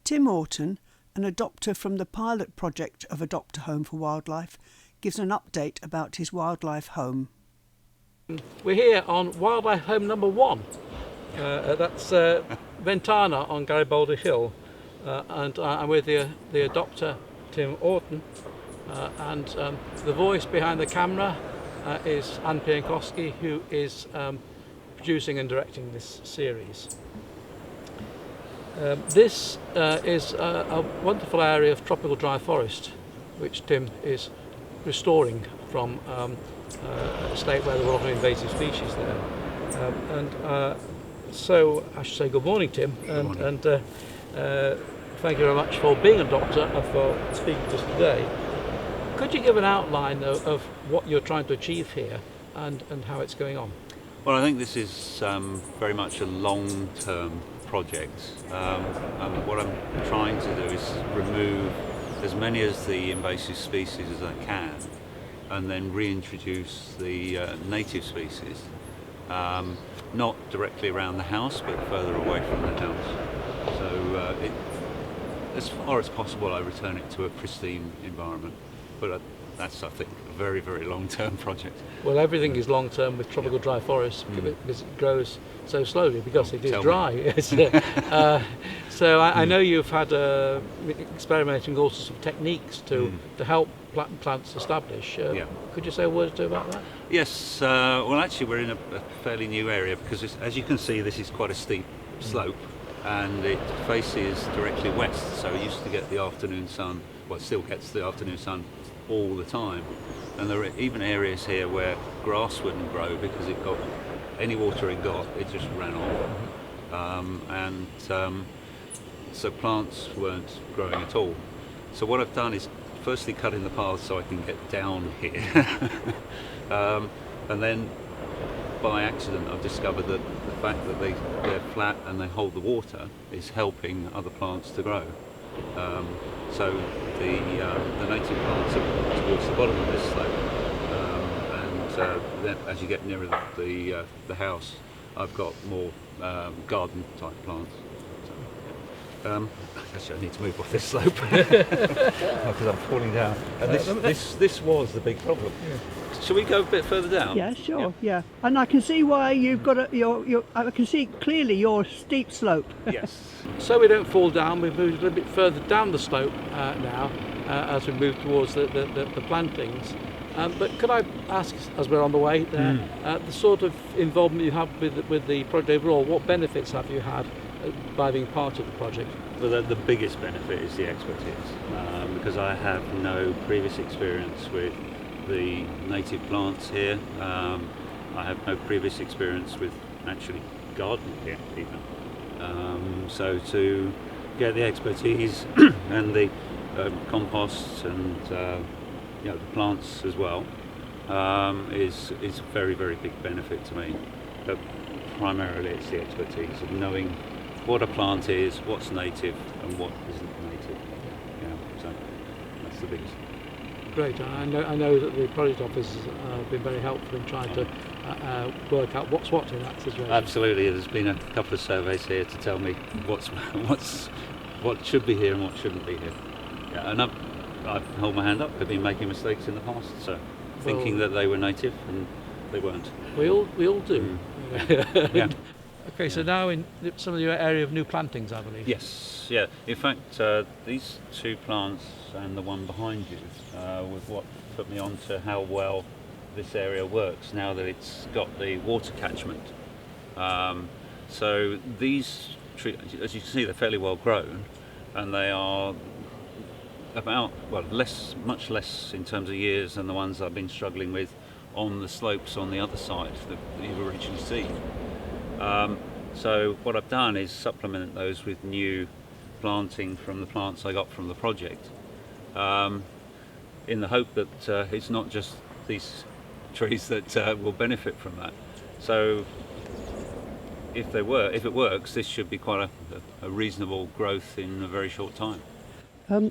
Tim Orton, an adopter from the pilot project of Adopt a Home for Wildlife, gives an update about his wildlife home. We're here on Wildlife Home number 1. That's Ventana on Garibaldi Hill, and I'm with the adopter Tim Orton, and the voice behind the camera is Anne Piankowski, who is producing and directing this series. This is a wonderful area of tropical dry forest which Tim is restoring from a state where there were a lot of invasive species there. So I should say good morning, Tim, and thank you very much for being a doctor and for speaking to us today. Could you give an outline of what you're trying to achieve here and how it's going on? Well, I think this is very much a long-term project. And what I'm trying to do is remove as many of the invasive species as I can, and then reintroduce the native species, not directly around the house, but further away from the house. So as far as possible, I return it to a pristine environment. But that's, I think, a very, very long-term project. Well, everything is long-term with tropical dry forests because it grows so slowly because it is dry. So I know you've had experimenting with all sorts of techniques to help plants establish. Could you say a word or two about that? Yes. Well, actually, we're in a fairly new area because, as you can see, this is quite a steep slope, and it faces directly west. So it used to get the afternoon sun. Well, it still gets the afternoon sun all the time, and there are even areas here where grass wouldn't grow because it got any water it got, it just ran off, so plants weren't growing at all. So what I've done is firstly cut in the path so I can get down here, and then by accident I've discovered that the fact that they're flat and they hold the water is helping other plants to grow. So the native plants are towards the bottom of this slope, and then as you get nearer the house, I've got more garden type plants. So, actually, I need to move off this slope because I'm falling down. And this was the big problem. Yeah. Shall we go a bit further down? Yeah, sure. Yeah, and I can see why you've got I can see clearly your steep slope. Yes. So we don't fall down, we've moved a little bit further down the slope now as we move towards the plantings. But could I ask, as we're on the way there, the sort of involvement you have with the project overall? What benefits have you had by being part of the project? Well, the biggest benefit is the expertise, because I have no previous experience with the native plants here. I have no previous experience with actually gardening here even. So to get the expertise and the compost and the plants as well is a very, very big benefit to me. But primarily it's the expertise of knowing what a plant is, what's native and what isn't native. So that's the biggest. Great. I know that the project office has been very helpful in trying to work out what's what in that situation. Absolutely. There's been a couple of surveys here to tell me what should be here and what shouldn't be here. Yeah, and I hold my hand up. I've been making mistakes in the past, so thinking that they were native and they weren't. We all do. Yeah. Okay, so now in some of your area of new plantings, I believe. Yes, yeah. In fact, these two plants and the one behind you was what put me on to how well this area works now that it's got the water catchment. So these trees, as you can see, they're fairly well grown, and they are about, much less in terms of years than the ones I've been struggling with on the slopes on the other side that you've originally seen. So what I've done is supplement those with new planting from the plants I got from the project, in the hope that it's not just these trees that will benefit from that. So if it works, this should be quite a reasonable growth in a very short time.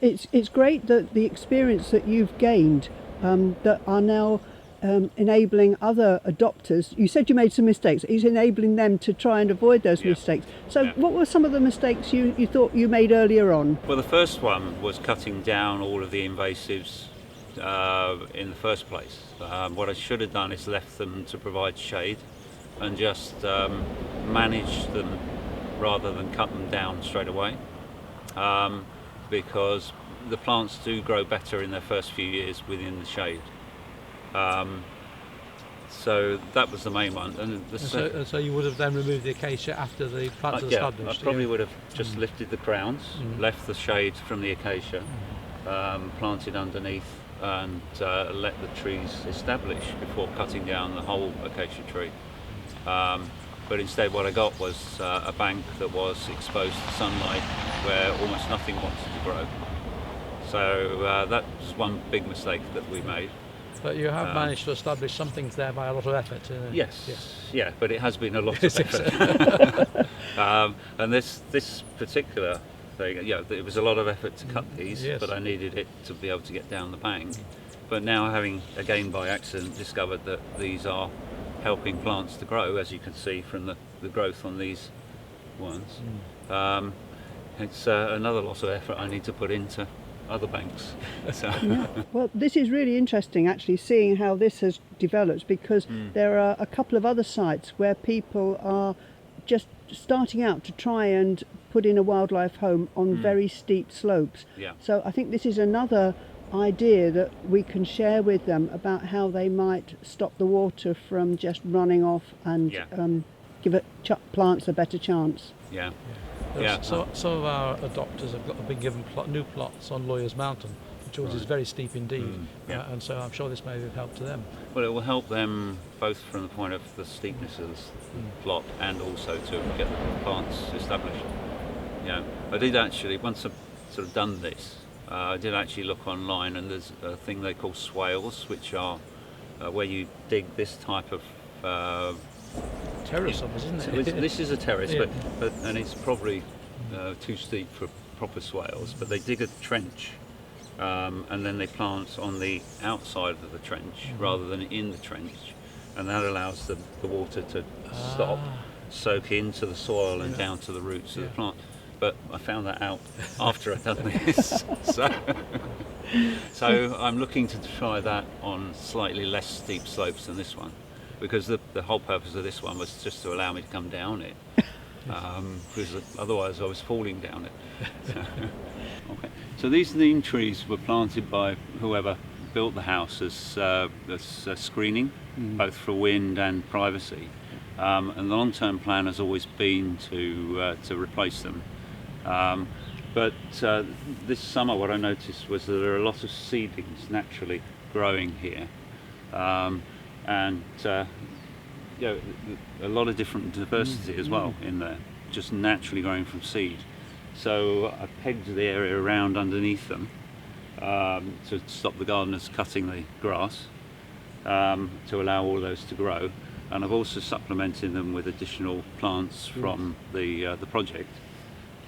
It's great that the experience that you've gained that are now enabling other adopters. You said you made some mistakes. He's enabling them to try and avoid those mistakes. So what were some of the mistakes you thought you made earlier on? Well, the first one was cutting down all of the invasives in the first place. What I should have done is left them to provide shade and just manage them rather than cut them down straight away, because the plants do grow better in their first few years within the shade. So that was the main one. And so you would have then removed the acacia after the plants are established? I probably would have just lifted the crowns, left the shade from the acacia, planted underneath, and let the trees establish before cutting down the whole acacia tree. But instead what I got was a bank that was exposed to sunlight where almost nothing wanted to grow. So that was one big mistake that we made. But you have managed to establish some things there by a lot of effort. Yeah, but it has been a lot of effort. And this particular thing, it was a lot of effort to cut these, but I needed it to be able to get down the bank. But now, having again by accident discovered that these are helping plants to grow, as you can see from the growth on these ones, it's another lot of effort I need to put into other banks. Well, this is really interesting actually, seeing how this has developed, because there are a couple of other sites where people are just starting out to try and put in a wildlife home on very steep slopes. So I think this is another idea that we can share with them about how they might stop the water from just running off and give plants a better chance. So some of our adopters have been given new plots on Lawyer's Mountain, which is very steep indeed, and so I'm sure this may have helped to them. Well, it will help them both from the point of the steepness of the plot and also to get the plants established. I did actually, once I've sort of done this, I did actually look online, and there's a thing they call swales, which are where you dig this type of terrace, isn't it? This is a terrace, but and it's probably too steep for proper swales. But they dig a trench, and then they plant on the outside of the trench rather than in the trench, and that allows the water to stop, soak into the soil and down to the roots of the plant. But I found that out after I'd done this, so I'm looking to try that on slightly less steep slopes than this one, because the whole purpose of this one was just to allow me to come down it, because otherwise I was falling down it. Okay. So these neem trees were planted by whoever built the house as screening, both for wind and privacy, and the long-term plan has always been to replace them. But this summer what I noticed was that there are a lot of seedlings naturally growing here, and a lot of different diversity as well in there, just naturally growing from seed. So I pegged the area around underneath them to stop the gardeners cutting the grass, to allow all those to grow, and I've also supplemented them with additional plants from the project.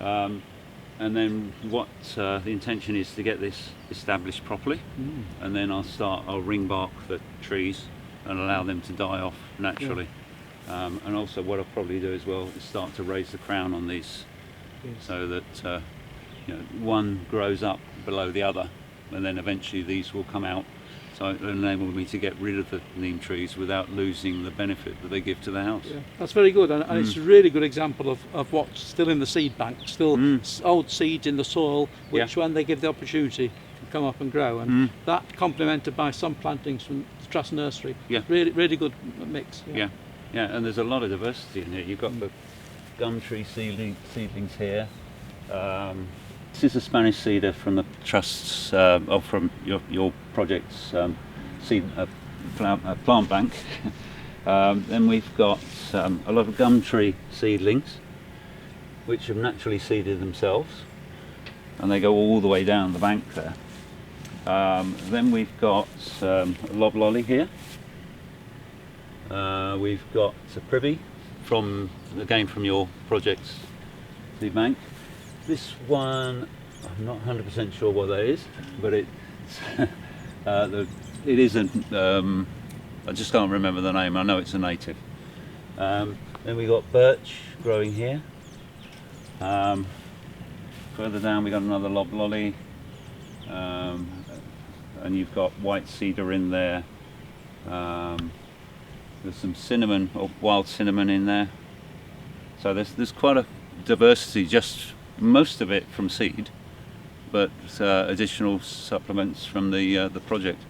And then what the intention is to get this established properly, and then I'll ring bark the trees and allow them to die off naturally. And also what I'll probably do as well is start to raise the crown on these, so that one grows up below the other, and then eventually these will come out. So it enabled me to get rid of the neem trees without losing the benefit that they give to the house. That's very good, and it's a really good example of what's still in the seed bank, still old seeds in the soil, which when they give the opportunity can come up and grow, and that complemented by some plantings from the Trust Nursery. Really, really good mix. Yeah, and there's a lot of diversity in here. You've got the gum tree seedlings here. This is a Spanish cedar from the Trust's, or from your project's plant bank. Then we've got a lot of gum tree seedlings, which have naturally seeded themselves, and they go all the way down the bank there. Then we've got loblolly here. We've got a privy from your project's seed bank. This one, I'm not 100% sure what that is, but it's it is a I just can't remember the name. I know it's a native. Then we got birch growing here. Further down we got another loblolly, and you've got white cedar in there. There's some cinnamon or wild cinnamon in there. So there's quite a diversity, just most of it from seed, but additional supplements from the project.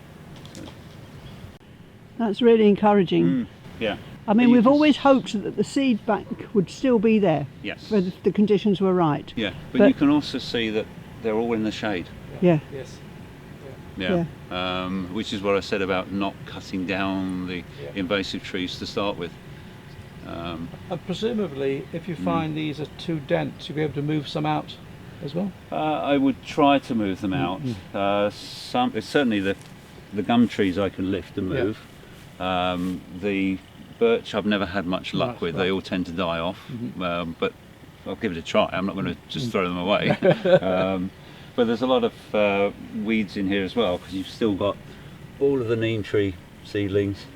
That's really encouraging. Yeah. I mean, You we've can always hoped that the seed bank would still be there, Yes. if the conditions were right. Yeah, but you can also see that they're all in the shade. Yeah. Yes. Yeah. Which is what I said about not cutting down the invasive trees to start with. And presumably, if you find these are too dense, you'll be able to move some out as well? I would try to move them out. Certainly the gum trees I can lift and move. The birch I've never had much luck with. They all tend to die off. But I'll give it a try. I'm not going to just throw them away. But there's a lot of weeds in here as well, because you've still got all of the neem tree seedlings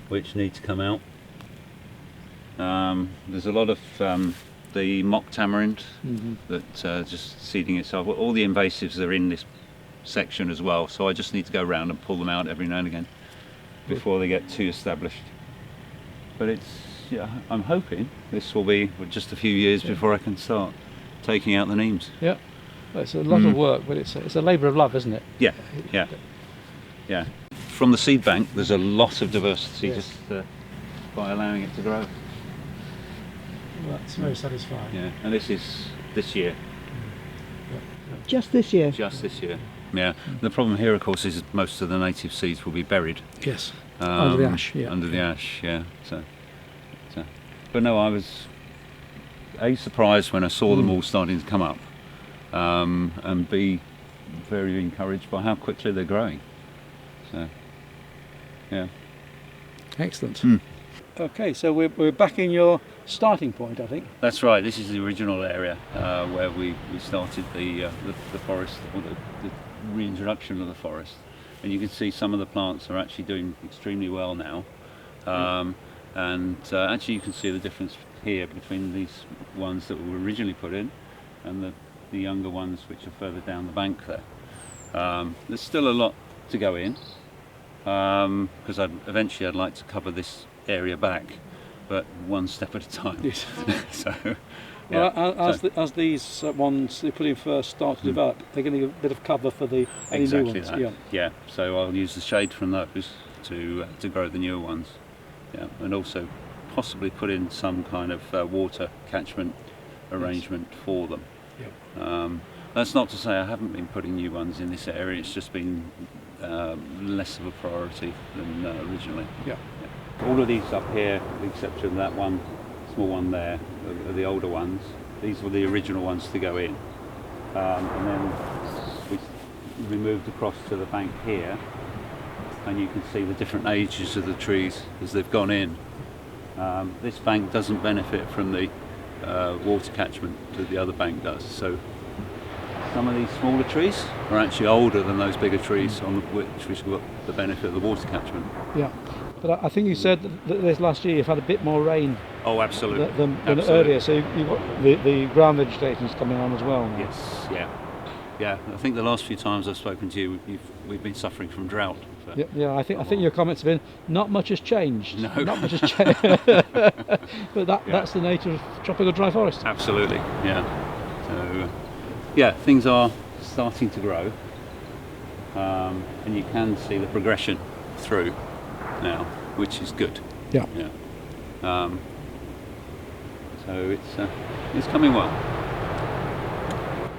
which need to come out. There's a lot of the mock tamarind that's just seeding itself. All the invasives are in this section as well, so I just need to go around and pull them out every now and again before they get too established. But I'm hoping this will be just a few years before I can start taking out the neems. Yeah. Well, it's a lot of work, but it's a labour of love, isn't it? Yeah. From the seed bank, there's a lot of diversity just by allowing it to grow. Well, that's very satisfying. Yeah, and this is this year. Just this year. Just this year. Yeah. The problem here, of course, is most of the native seeds will be buried. Yes. Under the ash. Yeah. Under the ash. Yeah. So. But no, I was surprised when I saw them all starting to come up, and B, very encouraged by how quickly they're growing. So. Yeah. Excellent. Okay, so we're back in your starting point, I think. That's right. This is the original area where we started the forest, or the reintroduction of the forest. And you can see some of the plants are actually doing extremely well now. And actually you can see the difference here between these ones that were originally put in and the younger ones which are further down the bank there. There's still a lot to go in, because eventually I'd like to cover this area back, but one step at a time. Yes. So, well, as these ones they put in first start to develop, they're getting a bit of cover for the any exactly new ones. that. Yeah. So I'll use the shade from those to grow the newer ones. Yeah, and also possibly put in some kind of water catchment arrangement for them. Yep. That's not to say I haven't been putting new ones in this area. It's just been less of a priority than originally. Yeah. All of these up here, with the exception of that one, small one there, are the older ones. These were the original ones to go in. And then we moved across to the bank here, and you can see the different ages of the trees as they've gone in. This bank doesn't benefit from the water catchment that the other bank does. So some of these smaller trees are actually older than those bigger trees on which we've got the benefit of the water catchment. Yeah. But I think you said that this last year you've had a bit more rain. Oh, absolutely. Than Absolutely. earlier, so you've got the ground vegetation's coming on as well now. Yes, yeah. I think the last few times I've spoken to you, we've been suffering from drought. So. Yeah. I think your comments have been not much has changed. No. Not much has changed. But that's the nature of tropical dry forest. Absolutely, yeah. So, things are starting to grow, and you can see the progression through now, which is good. Yeah. So it's coming well.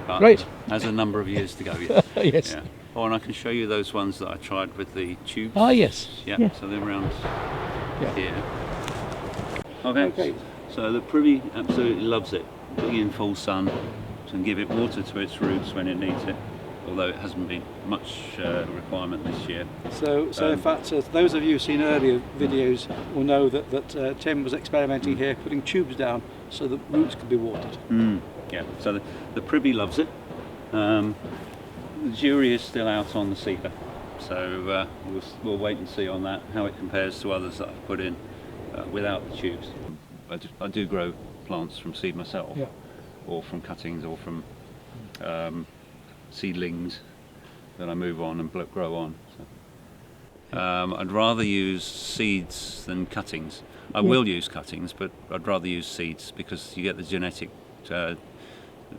But Great. Has a number of years to go yet. Yes. Yeah. Oh, and I can show you those ones that I tried with the tubes. Ah, yes. Yeah. Yeah. So they're around Yeah. here. Okay. So the privy absolutely loves it. Being in full sun and give it water to its roots when it needs it. Although it hasn't been much requirement this year. So in fact, those of you who've seen earlier videos will know that Tim was experimenting here, putting tubes down so the roots could be watered. Yeah, so the privy loves it. The jury is still out on the cedar. So we'll wait and see on that, how it compares to others that I've put in without the tubes. I do grow plants from seed myself, Yeah. or from cuttings, or from seedlings that I move on and grow on. So. I'd rather use seeds than cuttings. I will use cuttings, but I'd rather use seeds because you get the genetic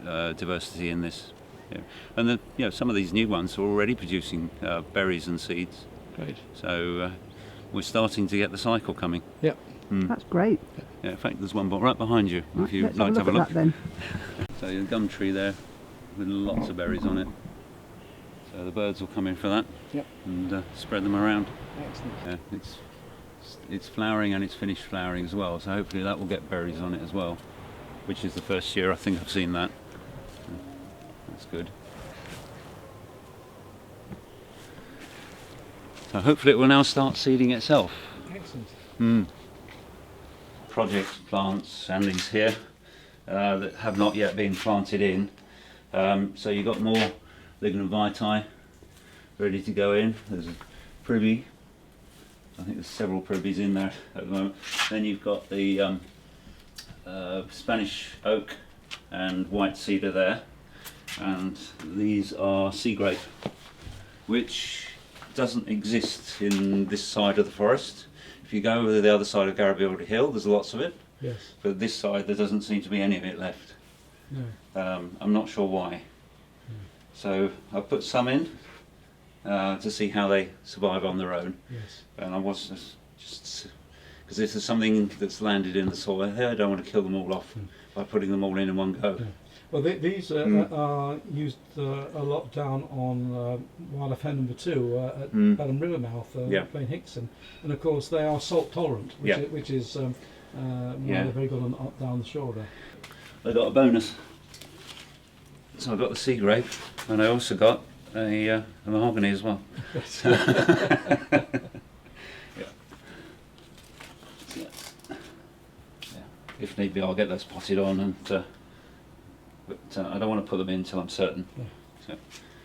diversity in this. Yeah. And some of these new ones are already producing berries and seeds. Great. So we're starting to get the cycle coming. Yep. That's great. Yeah, in fact, there's one right behind you. Right, if you'd let's like to have a at look. that then. So the gum tree there with lots of berries on it. So the birds will come in for that. Yep. And spread them around. Excellent. Yeah, it's flowering and it's finished flowering as well. So hopefully that will get berries on it as well, which is the first year I think I've seen that. So that's good. So hopefully it will now start seeding itself. Excellent. Project plants and these here that have not yet been planted in. So you've got more lignum vitae ready to go in. There's a privy. I think there's several privies in there at the moment. Then you've got the Spanish oak and white cedar there. And these are sea grape, which doesn't exist in this side of the forest. If you go over to the other side of Garibaldi Hill, there's lots of it. Yes. But this side, there doesn't seem to be any of it left. No. I'm not sure why. So I put some in to see how they survive on their own. Yes. And I was just because if there's something that's landed in the soil here, I don't want to kill them all off by putting them all in one go. Yeah. Well, these are used a lot down on Wildlife Home number 2 at Belham River mouth, Plain Hickson, and of course they are salt tolerant, which is why they're very good on down the shore there. I got a bonus. So I got the sea grape, and I also got a mahogany as well. If need be, I'll get those potted on, and but I don't want to put them in until I'm certain. So,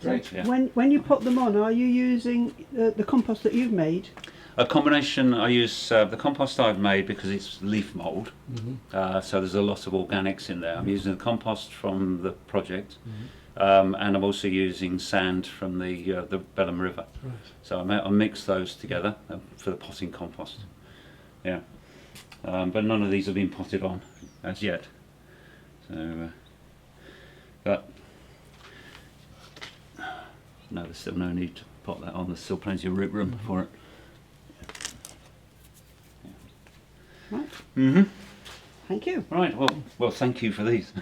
Great. Yeah. When you put them on, are you using the compost that you've made? A combination. I use the compost I've made because it's leaf mould, so there's a lot of organics in there. I'm using the compost from the project, and I'm also using sand from the Belham River. Right. So I mix those together for the potting compost. Yeah, but none of these have been potted on as yet. So, but no, there's still no need to pot that on. There's still plenty of root room for it. Right. Mm-hmm. Thank you. Right. Well, thank you for these.